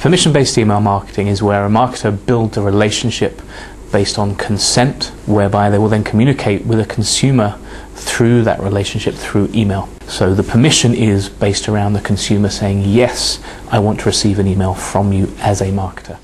Permission-based email marketing is where a marketer builds a relationship based on consent, whereby they will then communicate with a consumer through that relationship through email. So the permission is based around the consumer saying, yes, I want to receive an email from you as a marketer.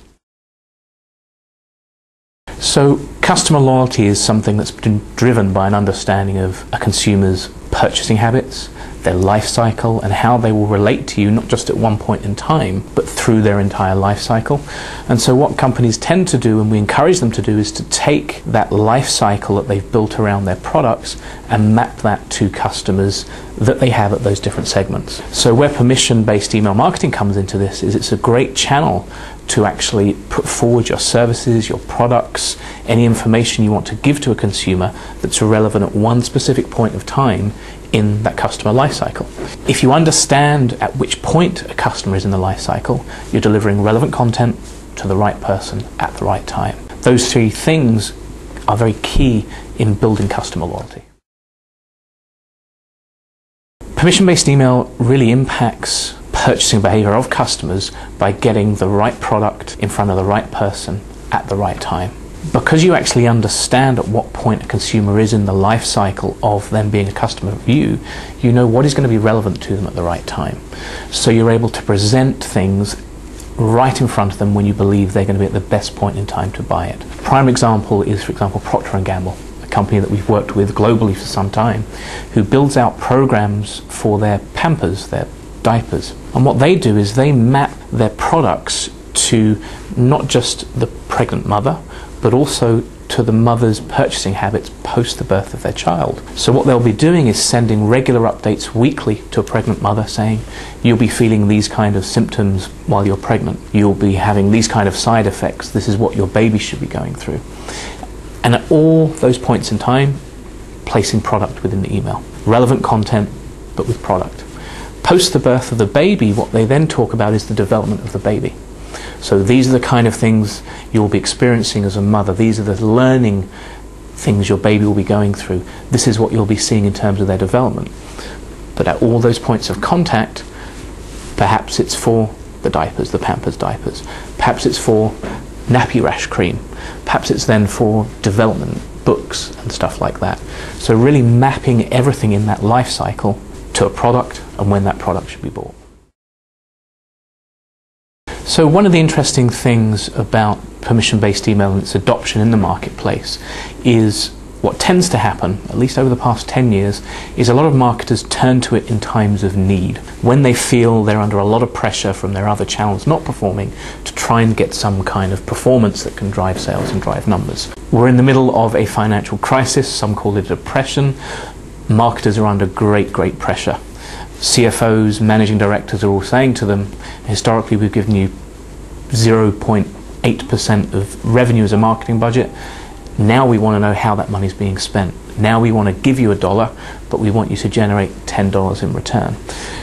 So customer loyalty is something that's been driven by an understanding of a consumer's purchasing habits, their life cycle, and how they will relate to you, not just at one point in time, but through their entire life cycle. And so what companies tend to do, and we encourage them to do, is to take that life cycle that they've built around their products and map that to customers that they have at those different segments. So where permission-based email marketing comes into this is it's a great channel to actually put forward your services, your products, any information you want to give to a consumer that's relevant at one specific point of time in that customer life cycle. If you understand at which point a customer is in the life cycle, you're delivering relevant content to the right person at the right time. Those three things are very key in building customer loyalty. Permission-based email really impacts purchasing behavior of customers by getting the right product in front of the right person at the right time. Because you actually understand at what point a consumer is in the life cycle of them being a customer of you, you know what is going to be relevant to them at the right time. So you're able to present things right in front of them when you believe they're going to be at the best point in time to buy it. Prime example is, for example, Procter & Gamble, a company that we've worked with globally for some time, who builds out programs for their Pampers, their diapers. And what they do is they map their products to not just the pregnant mother, but also to the mother's purchasing habits post the birth of their child. So what they'll be doing is sending regular updates weekly to a pregnant mother saying, you'll be feeling these kind of symptoms while you're pregnant. You'll be having these kind of side effects. This is what your baby should be going through. And at all those points in time, placing product within the email. Relevant content, but with product. Post the birth of the baby, what they then talk about is the development of the baby. So these are the kind of things you'll be experiencing as a mother. These are the learning things your baby will be going through. This is what you'll be seeing in terms of their development. But at all those points of contact, perhaps it's for the diapers, the Pampers diapers. Perhaps it's for nappy rash cream. Perhaps it's then for development, books and stuff like that. So really mapping everything in that life cycle to a product and when that product should be bought. So one of the interesting things about permission-based email and its adoption in the marketplace is what tends to happen, at least over the past 10 years, is a lot of marketers turn to it in times of need, when they feel they're under a lot of pressure from their other channels not performing, to try and get some kind of performance that can drive sales and drive numbers. We're in the middle of a financial crisis, some call it a depression. Marketers are under great pressure. CFOs, managing directors are all saying to them, historically we've given you 0.8% of revenue as a marketing budget. Now we want to know how that money's being spent. Now we want to give you $1, but we want you to generate $10 in return.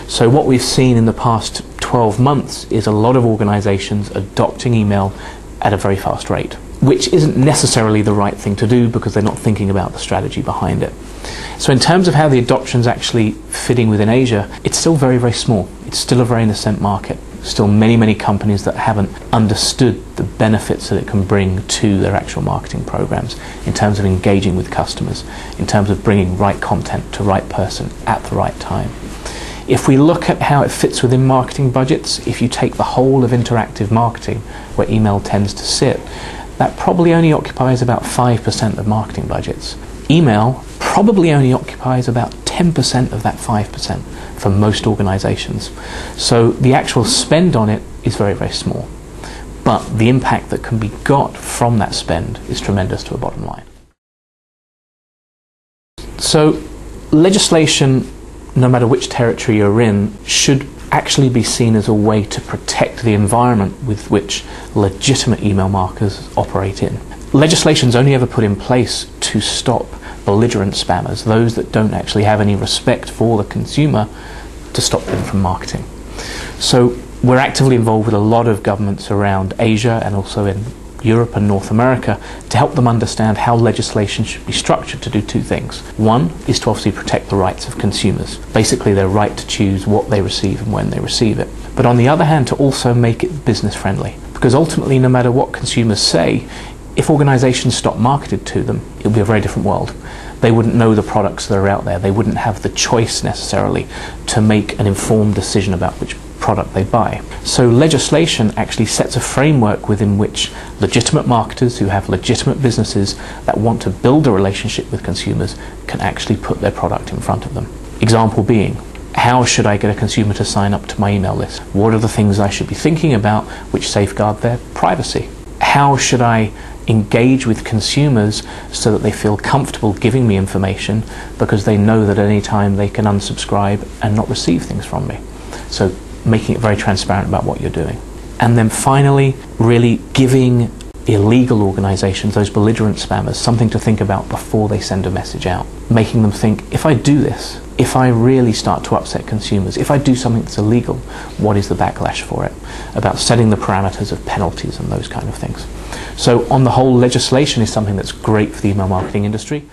So what we've seen in the past 12 months is a lot of organizations adopting email at a very fast rate, which isn't necessarily the right thing to do because they're not thinking about the strategy behind it. So in terms of how the adoption's actually fitting within Asia, it's still very small. It's still a very nascent market. Still many companies that haven't understood the benefits that it can bring to their actual marketing programs in terms of engaging with customers, in terms of bringing right content to right person at the right time. If we look at how it fits within marketing budgets, if you take the whole of interactive marketing, where email tends to sit, that probably only occupies about 5% of marketing budgets. Email probably only occupies about 10% of that 5% for most organizations. So the actual spend on it is very small. But the impact that can be got from that spend is tremendous to a bottom line. So legislation, no matter which territory you're in, should actually be seen as a way to protect the environment with which legitimate email marketers operate in. Legislation's only ever put in place to stop belligerent spammers, those that don't actually have any respect for the consumer, to stop them from marketing. So we're actively involved with a lot of governments around Asia and also in Europe and North America to help them understand how legislation should be structured to do two things. One is to obviously protect the rights of consumers, basically their right to choose what they receive and when they receive it. But on the other hand, to also make it business friendly, because ultimately no matter what consumers say, if organisations stop marketed to them, it would be a very different world. They wouldn't know the products that are out there. They wouldn't have the choice necessarily to make an informed decision about which product they buy. So legislation actually sets a framework within which legitimate marketers who have legitimate businesses that want to build a relationship with consumers can actually put their product in front of them. Example being, how should I get a consumer to sign up to my email list? What are the things I should be thinking about which safeguard their privacy? How should I engage with consumers so that they feel comfortable giving me information because they know that at any time they can unsubscribe and not receive things from me? So making it very transparent about what you're doing. And then finally, really giving illegal organizations, those belligerent spammers, something to think about before they send a message out. Making them think, if I do this, if I really start to upset consumers, if I do something that's illegal, what is the backlash for it? About setting the parameters of penalties and those kind of things. So on the whole, legislation is something that's great for the email marketing industry.